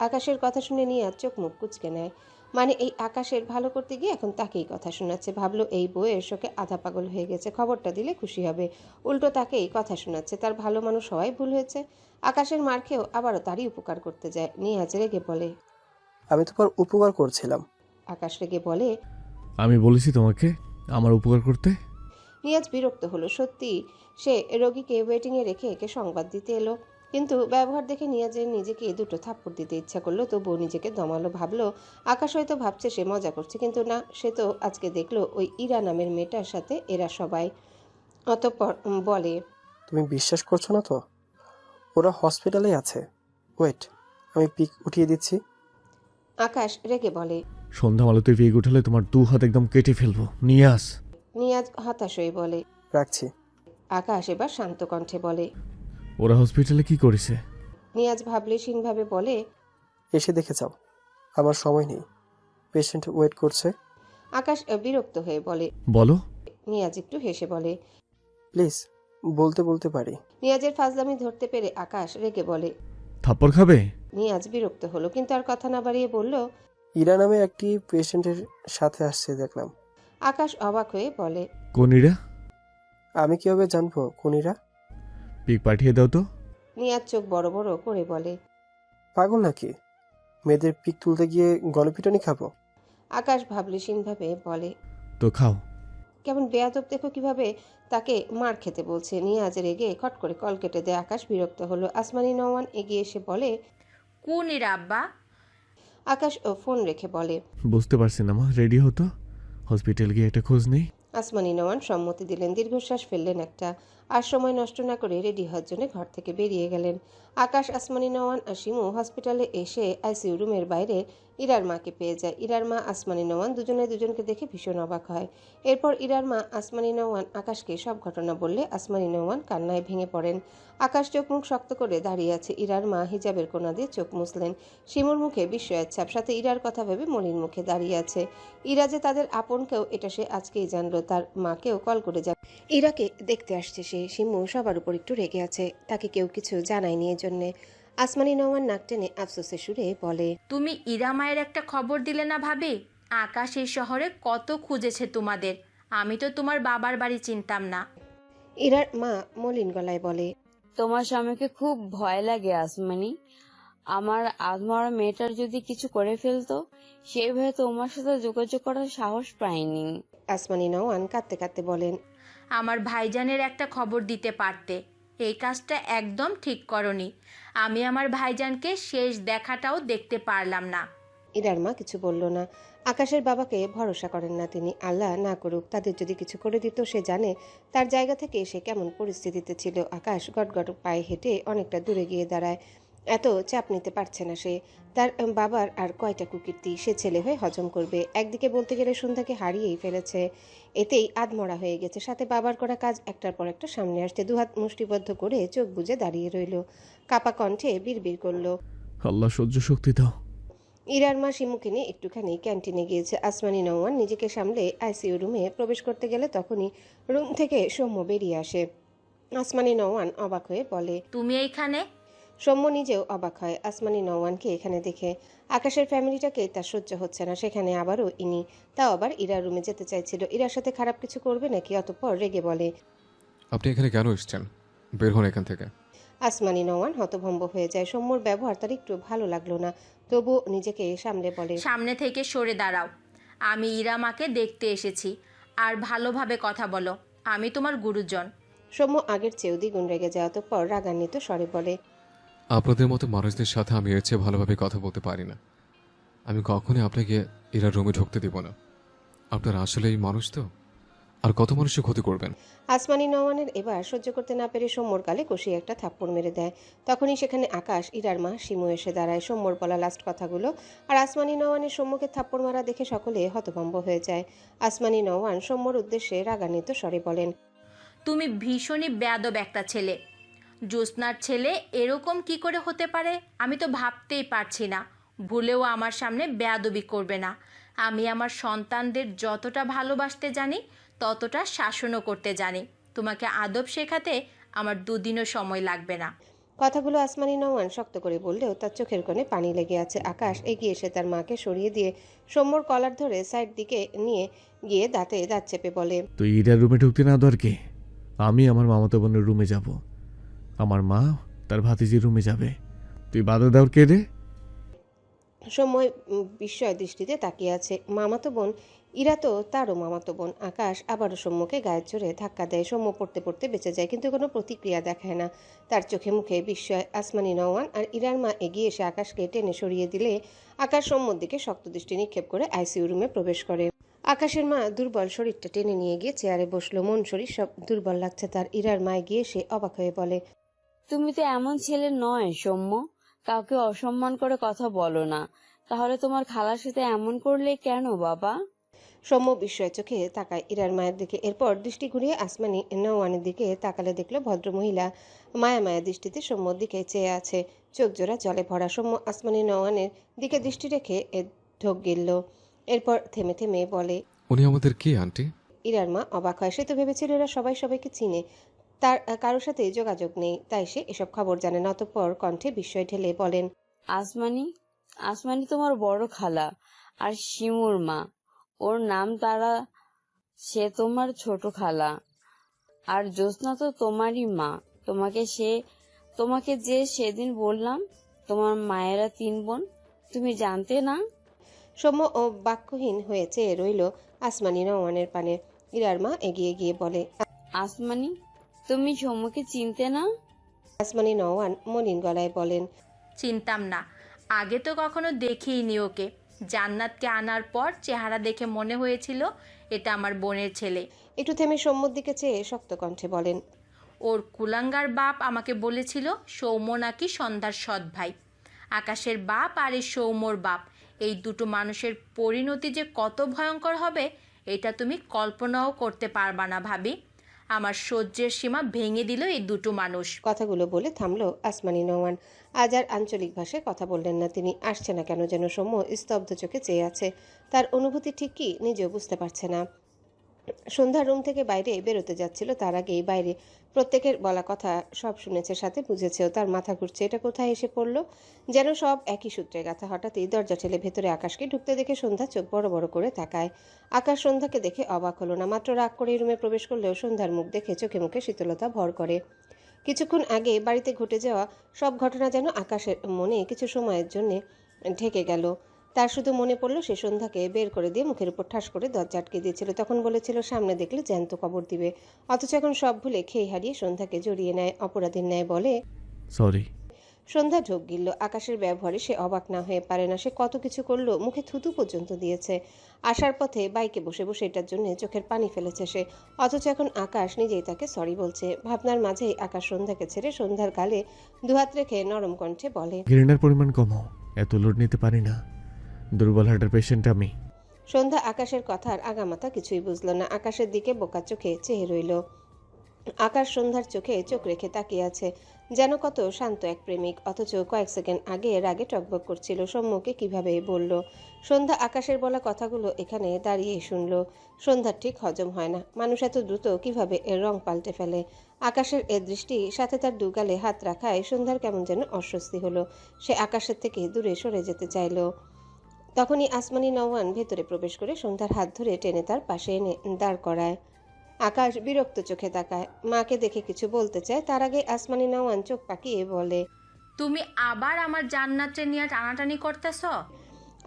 আকাশের কথা শুনে নিয়াজ চোখ মুখ কুঁচকে নেয়। মানে এই আকাশের ভালো করতে গিয়ে এখন তাকেই কথা শোনাচ্ছে। ভাবলো এই বইয়ের শোকে আধা পাগল হয়ে গেছে, খবরটা দিলে খুশি হবে। উল্টো তাকেই কথা শোনাচ্ছে। তার ভালো মানুষ হওয়াই ভুল হয়েছে। আকাশের মার খেয়েও আবারও তারই উপকার করতে যায়। নিয়াজ রেগে বলে, আমি তোমার উপকার করছিলাম। আকাশ রেগে বলে, আমি বলেছি তোমাকে আমার উপকার করতে? নিয়াজ বিরক্ত হলো। সত্যি সে রোগীকে ওয়েটিংয়ে রেখে একে সংবাদ দিতে এলো, কিন্তু ব্যবহার দেখে নিয়াজের নিজেকে দুটো থাপ্পড় দিতে ইচ্ছা করলো, তবুও নিজেকে দমালো। ভাবলো আকাশ হয়তো ভাবছে সে মজা করছে, কিন্তু না, সে তো আজকে দেখলো ওই ইরা নামের মেয়েটার সাথে এরা সবাই। অতঃপর বলে, তুমি বিশ্বাস করছো না তো? ওরা হসপিটালে আছে। ওয়েট, আমি পিক উঠিয়ে দিচ্ছি। আকাশ রেগে বলে, সন্ধ্যামালতি ভিগ উঠালে তোমার দু হাত একদম কেটে ফেলবো, নিয়ে আস। নিয়াজ হতাশ হয়ে বলে। রাখছি। আকাশ এবার শান্ত কণ্ঠে বলে, ওরা হসপিটালে কি করেছে? নিয়াজ ভাবলেশীনভাবে বলে, এসে দেখে যাও। আমার সময় নেই, পেশেন্ট ওয়েট করছে। আকাশ বিরক্ত হয়ে বলে। বলো। নিয়াজ একটু হেসে বলে। প্লিজ, বলতে বলতে পারি। নিয়াজের ফাজলামি ধরতে পেরে আকাশ রেগে বলে। থাপ্পড় খাবে? নিয়াজ বিরক্ত হলো, কিন্তু আর কথা না বাড়িয়ে বলল। ইরা নামে একটি পেশেন্টের সাথে আসছে দেখলাম। আকাশ অবাক হয়ে বলে। কোনিরা? আমি কিভাবে জানবো কোনিরা? পিক পাঠিয়ে দাও তো। নিয়াজ চোখ বড় বড় করে বলে। পাগল নাকি? মেয়েদের পিক তুলতে গিয়ে গণপিটানি খাবো? আকাশ ভাবলেশীনভাবে বলে। তো খাও। কেমন বেয়াদব দেখো কিভাবে তাকে মার খেতে বলছে। নিয়াজ রেগে খট করে কল কেটে দেয়। আকাশ বিরক্ত হলো। আসমানি নওয়ান এগিয়ে এসে বলে। কোন এরা আব্বা? আকাশ ফোন রেখে বলে। বুঝতে পারছি না মা, রেডি হতো, হসপিটাল গিয়ে একটা খোঁজ নেই। আসমানি নওয়ান সম্মতি দিলেন। দীর্ঘশ্বাস ফেললেন একটা। আর সময় নষ্ট না করে রেডি হওয়ার জন্য ঘর থেকে বেরিয়ে গেলেন। আকাশ, আসমানি নওয়ান আর শিমু হসপিটালে এসে আইসিইউ রুমের বাইরে ইরার মাকে পেয়ে যায়। ইরার মা আসমানি নওয়ান দুজনে দুজনকে দেখে ভীষণ অবাক হয়। এরপর ইরার মা আসমানি নওয়ান আকাশকে সব ঘটনা বললে আসমানি নওয়ান কান্নায় ভেঙে পড়েন। আকাশ চোখ মুখ শক্ত করে দাঁড়িয়ে আছে। ইরার মা হিজাবের কোনা দিয়ে চোখ মুছলেন। শিমুর মুখে বিস্ময়ের ছাপ, সাথে ইরার কথা ভেবে মলিন মুখে দাঁড়িয়ে আছে। ইরা যে তাদের আপন কেউ এটা সে আজকেই জানলো। তার মাকেও কল করে যাবে। ইরাকে দেখতে আসছে সে। শিমু সবার উপর একটু রেগে আছে, তাকে কেউ কিছু জানায়নি এজন্যে। আসমানি নওয়ান নাক টেনে আফসোসের সুরে বলে। তুমি ইরা মায়ের একটা খবর দিলে না ভাবি? আকাশ এই শহরে কত খুঁজেছে তোমাদের। আমি তো তোমার বাবার বাড়ি চিনতাম না। ইরার মা মলিন গলায় বলে। তোমার স্বামীকে খুব ভয় লাগে আসমানি। আমার আদমরা মেয়েটার যদি কিছু করে ফেলতো, সেই ভয়ে তোমার সাথে যোগাযোগ করার সাহস পাইনি। আসমানি নওয়ান কাঁদতে কাঁদতে বলেন। আমার ভাইজানের একটা খবর দিতে পারতে। এই কাজটা একদম ঠিক করনি। আমি আমার ভাইজানকে শেষ দেখাটাও দেখতে পারলাম না। ইরার মা কিছু বলল না। আকাশের বাবাকে ভরসা করেন না তিনি। আল্লাহ না করুক তাদের যদি কিছু করে দিত। সে জানে তার জায়গা থেকে সে কেমন পরিস্থিতিতে ছিল। আকাশ গটগট পায়ে হেঁটে অনেকটা দূরে গিয়ে দাঁড়ায়। এত চাপ নিতে পারছে না সে। তার বাবার আর কয়টা কুকীর্তি সে ছেলে হয়ে হজম করবে। একদিকে বলতে গেলে সন্ধ্যাকে হারিয়েই ফেলেছে, এতেই আধমরা হয়ে গেছে। সাথে বাবার করা কাজ একটার পর একটা সামনে আসছে। দুহাত মুষ্টিবদ্ধ করে চোখ বুজে দাঁড়িয়ে রইল। কাপা কণ্ঠে বিড়বিড় করল। আল্লাহ সহ্য শক্তি দাও। ইরার মা শিমুকে নিয়ে একটুখানি ক্যান্টিনে গিয়েছে। আসমানি নওয়ান নিজেকে সামলে আইসিইউ রুমে প্রবেশ করতে গেলে তখনই রুম থেকে সৌম্য বেরিয়ে আসে। আসমানি নওয়ান অবাক হয়ে বলে। তুমি এইখানে? সৌম্য নিজেও অবাক হয় আসমানি নওয়ানকে এখানে দেখে। আকাশের ফ্যামিলিটাকে তার সহ্য হচ্ছে না, সেখানে আবারও ইনি। তাও আবার ইরার রুমে যেতে চাইছিল। ইরার সাথে খারাপ কিছু করবে নাকি? অতঃপর রেগে বলে। আপনি এখানে কেন এসেছেন? বের হন এখান থেকে। আসমানি নওয়ান হতভম্ব হয়ে যায়। সৌম্যর ব্যবহার তার একটু ভালো লাগলো না, তবু নিজেকে সামলে বলে। সামনে থেকে সরে দাঁড়াও। আমি ইরা মাকে দেখতে এসেছি। আর ভালোভাবে কথা বলো, আমি তোমার গুরুজন। সৌম্য আগের চেয়েও দ্বিগুণ রেগে যায়। অতঃপর রাগান্বিত স্বরে বলে। আপনাদের মতো মানুষদের সাথে আমি এর চেয়ে ভালোভাবে কথা বলতে পারি না। আমি কখনোই আপনাকে এরা রুমে ঢুকতে দিব না। আপনারা আসলে এই মানুষ তো, আর কত মানুষের ক্ষতি করবেন? আসমানি নওয়ানের এবার সহ্য করতে না পেরে সৌম্যর গালে কষিয়ে একটা থাপ্পড় মেরে দেয়। তখনই সেখানে আকাশ, ইরার মা, শিমু এসে দাঁড়ায়। সৌম্যর বলা লাস্ট কথাগুলো আর আসমানি নওয়ানের সৌম্যকে থাপ্পড় মারা দেখে সকলে হতভম্ব হয়ে যায়। আসমানি নওয়ান সৌম্যর উদ্দেশ্যে রাগান্বিত স্বরে বলেন। তুমি ভীষণই বেয়াদব একটা ছেলে। জ্যোৎস্নার ছেলে এরকম কি করে হতে পারে আমি তো ভাবতেই পারছি না। ভুলেও আমার সামনে বেয়াদবি করবে না। আমি আমার সন্তানদের যতটা ভালোবাসতে জানি ততটা শাসনও করতে জানি। তোমাকে আদব শেখাতে আমার দুদিনও সময় লাগবে না। কথাগুলো আসমানি নওয়ান শক্ত করে বললেও তার চোখের কোণে পানি লেগে আছে। আকাশ এগিয়ে এসে তার মাকে সরিয়ে দিয়ে সৌম্যর কলার ধরে সাইড দিকে নিয়ে গিয়ে দাঁতে দাঁত চেপে বলে। তুই ইরার রুমে ঢুকতে না দেওয়ার কে? আমি আমার মামাতো বোনের রুমে যাব, আমার মা তার ভাতিজির রুমে যাবে, তুই বাধা দেওয়ার কে রে? সময় বিস্ময় দৃষ্টিতে তাকিয়ে আছে। মামাতো বোন? ইরা তো তারও মামাতো বোন। আকাশ আবারও সৌম্যকে গায়ের জোরে ধাক্কা দেয়। সৌম্য পড়তে পড়তে বেঁচে যায়, কিন্তু কোনো প্রতিক্রিয়া দেখায় না। তার চোখে মুখে বিস্ময়। আসমানি নওয়ান আর ইরার মা এগিয়ে এসে আকাশকে টেনে সরিয়ে দিলে আকাশ সৌম্যর দিকে শক্ত দৃষ্টি নিক্ষেপ করে আইসিইউ রুমে প্রবেশ করে। আকাশের মা দুর্বল শরীরটা টেনে নিয়ে গিয়ে চেয়ারে বসলো। মন শরীর সব দুর্বল লাগছে তার। ইরার মা গিয়ে সে অবাক হয়ে বলে। তুমি তো এমন ছেলে নয় সৌম্য, কাউকে অসম্মান করে কথা বলো না। তাহলে তোমার খালার সাথে এমন করলে কেন বাবা? সৌম্য বিস্ময় চোখে তাকায় ইরার মায়ের দিকে, এরপর দৃষ্টি ঘুরিয়ে আসমানি নওয়ানের দিকে তাকালে দেখলো ভদ্রমহিলা মায়া মায়া দৃষ্টিতে সৌম্যর দিকে চেয়ে আছে, চোখ জোড়া জলে ভরা। সৌম্য আসমানি নওয়ানের দিকে দৃষ্টি রেখে ঢোক গিলল, এরপর থেমে থেমে বলে, উনি আমাদের কে আন্টি? ইরার মা অবাক হয়। সে তো ভেবেছিল এরা সবাই সবাইকে চিনে, তার কারোর সাথে যোগাযোগ নেই, তাই সে এসব খবর জানে না। অতঃপর কণ্ঠে বিস্ময় ঢেলে বলেন, আসমানি, আসমানি তোমার বড় খালা আর শিমুর মা। ওর নাম তারা, সে তোমার ছোট খালা। আর জ্যোৎস্না তো তোমারই মা। তোমাকে যে সেদিন বললাম তোমার মায়েরা 3 বোন, তুমি জানতে না? সৌম্য ও বাক্যহীন হয়ে চেয়ে রইল আসমানি নওয়ানের পানে। ইরার মা এগিয়ে গিয়ে বলে, আসমানি, তুমি সৌম্যকে চিনতে না? আসমানি নওয়ান মলিন গলায় বলেন, চিনতাম না, আগে তো কখনো দেখিইনি ওকে। জান্নাতকে আনার পর চেহারা দেখে মনে হয়েছিল এটা আমার বোনের ছেলে। একটু থেমে সৌম্যর দিকে চেয়ে শক্ত কণ্ঠে বলেন, ওর কুলাঙ্গার বাপ আমাকে বলেছিল সৌম্য নাকি সন্ধ্যার সৎ ভাই। আকাশের বাপ আর এই সৌম্যর বাপ, এই দুটো মানুষের পরিণতি যে কত ভয়ঙ্কর হবে এটা তুমি কল্পনাও করতে পারবা না ভাবি। আমার সহ্যের সীমা ভেঙে দিল এই দুটো মানুষ। কথাগুলো বলে থামলো আসমানি নওয়ান। আজ আর আঞ্চলিক ভাষায় কথা বললেন না তিনি। আসছে না কেন যেন সৌম্য স্তব্ধ চোখে চেয়ে আছে। তার অনুভূতি ঠিক কি নিজেও বুঝতে পারছে না। সন্ধ্যা রুম থেকে বাইরে বেরোতে যাচ্ছিল, তার আগেই বাইরে প্রত্যেকের বলা কথা সব শুনেছে, সাথে বুঝেছেও। তার মাথা ঘুরছে, এটা কোথায় এসে পড়ল, যেন সব একই সূত্রে গাথা। হঠাৎই দরজা ঠেলে ভেতরে আকাশকে ঢুকতে দেখে সন্ধ্যা চোখ বড় বড় করে তাকায়। আকাশ সন্ধ্যাকে দেখে অবাক হলো না, মাত্র রাগ করে রুমে প্রবেশ করলেও সন্ধ্যার মুখ দেখে চোখে মুখে শীতলতা ভর করে। কিছুক্ষণ আগে বাড়িতে ঘটে যাওয়া সব ঘটনা যেন আকাশের মনে কিছু সময়ের জন্য ঢেকে গেল। তার শুধু মনে পড়ল সে সন্ধ্যাকে বের করে দিয়ে মুখের উপর ঠাস করে দরজা আটকে দিয়েছিল। তখন বলেছিল সামনে দেখলে জ্যান্ত কবর দিবে, অথচ এখন সব ভুলে খেয়ে হারিয়ে সন্ধ্যাকে জড়িয়ে নেয় অপরাধীর ন্যায়, বলে, সরি। সন্ধ্যা ঢোক গিলল। আকাশের ব্যবহারে সে অবাক না হয়ে পারে না। সে কত কিছু করলো, মুখে থুতু পর্যন্ত দিয়েছে। আসার পথে বাইকে বসে বসে এটার জন্য চোখের পানি ফেলেছে সে, অথচ এখন আকাশ নিজেই তাকে সরি বলছে। ভাবনার মাঝেই আকাশ সন্ধ্যাকে ছেড়ে সন্ধ্যার গালে দুহাত রেখে নরম কণ্ঠে বলে, ঘৃণার পরিমাণ কমাও, এত লোড নিতে পারি না, দুর্বল হার্টের পেশেন্ট আমি। সন্ধ্যা আকাশের কথার আগামাথা কিছুই বুঝল না। আকাশের দিকে বোকা চোখে চেয়ে রইল। আকাশ সন্ধ্যার চোখে চোখ রেখে তাকিয়ে আছে, যেন কত শান্ত এক প্রেমিক, অথচ কয়েক সেকেন্ড আগে রাগে টকবক করছিল। সম্মুখে কিভাবে বলল। সন্ধ্যা আকাশের বলা কথাগুলো এখানে দাঁড়িয়ে শুনল। সন্ধ্যার ঠিক হজম হয় না, মানুষ এত দ্রুত কিভাবে এর রং পাল্টে ফেলে। আকাশের এ দৃষ্টি, সাথে তার দুগালে হাত রাখায় সন্ধ্যার কেমন যেন অস্বস্তি হলো। সে আকাশের থেকে দূরে সরে যেতে চাইল। তখনই আসমানি নওয়ান ভেতরে প্রবেশ করে সন্ধ্যার হাত ধরে টেনে তার পাশে এনে দাঁড় করায়। আকাশ বিরক্ত চোখে তাকায়, মাকে দেখে কিছু বলতে চায়, তার আগে আসমানি নওয়ান চোখ পাকিয়ে বলে, তুমি আবার আমার জান্নাতকে নিয়ে টানাটানি করতেছ?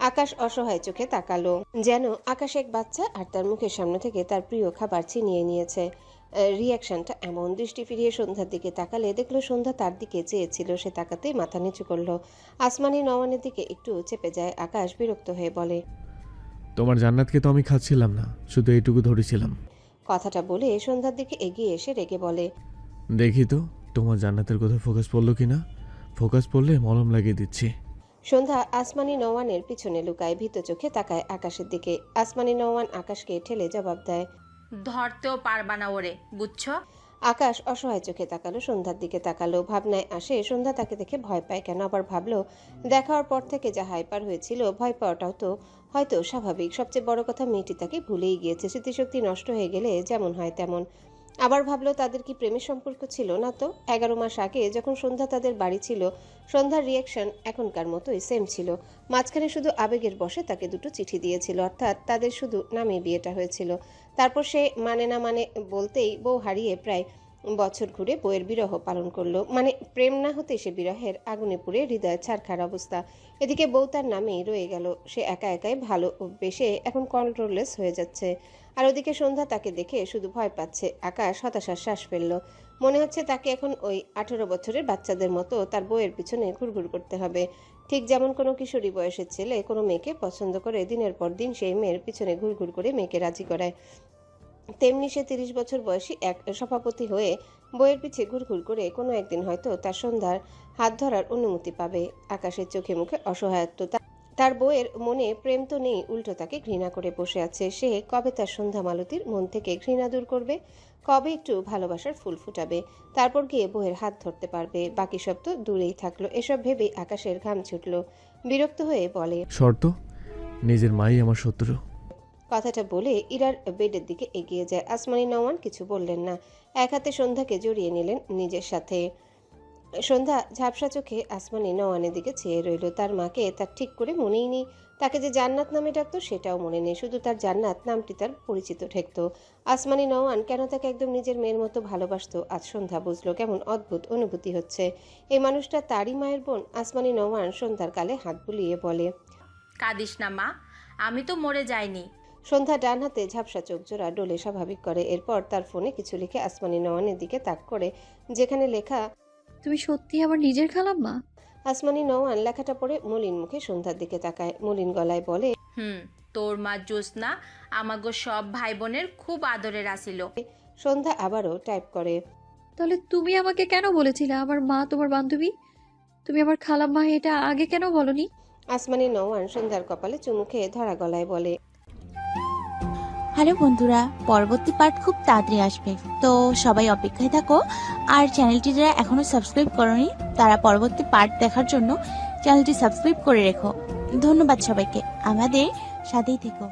আকাশ অসহায় চোখে তাকালো, যেন আকাশ এক বাচ্চা আর তার মুখের সামনে থেকে তার প্রিয় খাবার ছিনিয়ে নিয়েছে। রিয়াকশনটা এমন। দৃষ্টি ফিরিয়ে সন্ধ্যার দিকে তাকালে দেখলো সন্ধ্যা তার দিকে চেয়েছিল। সে তাকাতেই মাথা নিচু করলো। আসমানি নওয়ানের দিকে একটু চেপে যায়। আকাশ বিরক্ত হয়ে বলে, তোমার জান্নাতকে তো আমি খাচ্ছিলাম না, শুধু এইটুকু ধরেছিলাম। কথাটা বলে সন্ধ্যার দিকে এগিয়ে এসে রেগে বলে, দেখি তো তোমার জান্নাতের কথা ফোকাস পড়লো কিনা, ফোকাস পড়লে মলম লাগিয়ে দিচ্ছি। সন্ধ্যা আসমানি নওয়ানের পিছনে লুকায়, ভীত চোখে তাকায় আকাশের দিকে। আসমানি নওয়ান আকাশকে ঠেলে জবাব দেয়, ধরতেও পারবা না ওরে, বুঝছো? আকাশ অসহায় চোখে তাকালো, সন্ধ্যার দিকে তাকালো। ভাবনায় আসে সন্ধ্যা তাকে দেখে ভয় পায় কেন। আবার ভাবলো দেখার পর থেকে যা হাইপার হয়েছিল, ভয় পাওয়াটাও তো হয়তো স্বাভাবিক। সবচেয়ে বড় কথা, মেয়েটি তাকে ভুলেই গিয়েছে। স্মৃতিশক্তি নষ্ট হয়ে গেলে যেমন হয় তেমন। আবার ভাবলো তাদের কি প্রেমের সম্পর্ক ছিল না তো? 11 মাস আগে যখন সন্ধ্যা তাদের বাড়ি ছিল, সন্ধ্যার রিয়াকশন এখনকার মতোই সেম ছিল। মাঝখানে শুধু আবেগের বশে তাকে দুটো চিঠি দিয়েছিল, অর্থাৎ তাদের শুধু নামে বিয়েটা হয়েছিল। তারপর সে মানে না মানে বলতেই বউ হারিয়ে প্রায় বছর ঘুরে বউয়ের বিরহ পালন করলো। মানে প্রেম না হতে সে বিরহের আগুনে পুড়ে হৃদয় ছারখার অবস্থা। এদিকে বউ তার নামেই রয়ে গেল। সে একা একাই ভালোবেসে এখন কন্ট্রোললেস হয়ে যাচ্ছে। আর ওদিকে সন্ধ্যা তাকে দেখে শুধু ভয় পাচ্ছে। আকাশ হতাশার শ্বাস ফেলল। মনে হচ্ছে তাকে এখন ওই 18 বছরের বাচ্চাদের মতো তার বউয়ের পিছনে ঘুরঘুর করতে হবে। ঠিক যেমন কোনো কিশোরী বয়সের ছেলে কোনো মেয়েকে পছন্দ করে দিনের পর দিন সেই মেয়ের পিছনে ঘুরঘুর করে মেয়েকে রাজি করায়, তেমনি সে 30 বছর বয়সী এক সভাপতি হয়ে বইয়ের পিছে ঘুরঘুর করে কোনো একদিন হয়তো তার সন্ধ্যার হাত ধরার অনুমতি পাবে। আকাশের চোখে মুখে অসহায়ত্ব। তার বউয়ের মনে প্রেম তো নেই, উল্টো তাকে ঘৃণা করে বসে আছে। সে কবে তার সন্ধ্যা মালতীর মন থেকে ঘৃণা দূর করবে? কবে একটু ভালোবাসার ফুল ফুটাবে? তারপর গিয়ে বউয়ের হাত ধরতে পারবে। বাকি সব তো দূরেই থাকলো। এসব ভেবেই আকাশের ঘাম ছুটল। বিরক্ত হয়ে বলে, শর্ত, নিজের মাই আমার শত্রু। কথাটা বলে ইরার বেডের দিকে এগিয়ে যায়। আসমানি নওয়ান কিছু বললেন না, এক হাতে সন্ধ্যাকে জড়িয়ে নিলেন নিজের সাথে। সন্ধ্যা ঝাপসা চোখে আসমানি নওয়ানের দিকে চেয়ে রইল। তার মাকে তার ঠিক করে মনেই নেই। তাকে যে জান্নাত নামে ডাকতো সেটাও মনে নেই, শুধু তার জান্নাত নামটি তার পরিচিত ঠেকতো। আসমানি নওয়ান কেন তাকে একদম নিজের মেয়ের মতো ভালোবাসতো আজ সন্ধ্যা বুঝলো। কেমন অদ্ভুত অনুভূতি হচ্ছে। এই মানুষটা তারই মায়ের বোন। আসমানি নওয়ান সন্ধ্যার গালে হাত বুলিয়ে বলে, কাঁদিস না মা, আমি তো মরে যাইনি। সন্ধ্যা ডান হাতে ঝাপসা চোখ জোড়া ডোলে স্বাভাবিক করে। এরপর তার ফোনে কিছু লিখে আসমানি নওয়ানের দিকে তাক করে, যেখানে লেখা, তুমি সত্যি আমার নিজের খালাম্মা? আসমানি নওয়ান লেখাটা পড়ে মলিন মুখে সন্ধ্যার দিকে তাকায়। মলিন গলায় বলে, তোর মা জ্যোৎস্না আমাগো সব ভাই বোনের খুব আদরের আসিল। সন্ধ্যা আবারও টাইপ করে, তাহলে তুমি আমাকে কেন বলেছিলে আমার মা তোমার বান্ধবী? তুমি আমার খালাম্মা, এটা আগে কেন বলনি? আসমানি নওয়ান সন্ধ্যার কপালে চুমু খেয়ে ধরা গলায় বলে, হ্যালো বন্ধুরা, পরবর্তী পার্ট খুব তাড়াতাড়ি আসবে, তো সবাই অপেক্ষায় থাকো। আর চ্যানেলটি যারা এখনো সাবস্ক্রাইব করনি তারা পরবর্তী পার্ট দেখার জন্য চ্যানেলটি সাবস্ক্রাইব করে রেখো। ধন্যবাদ সবাইকে, আমাদের সাথেই থেকো।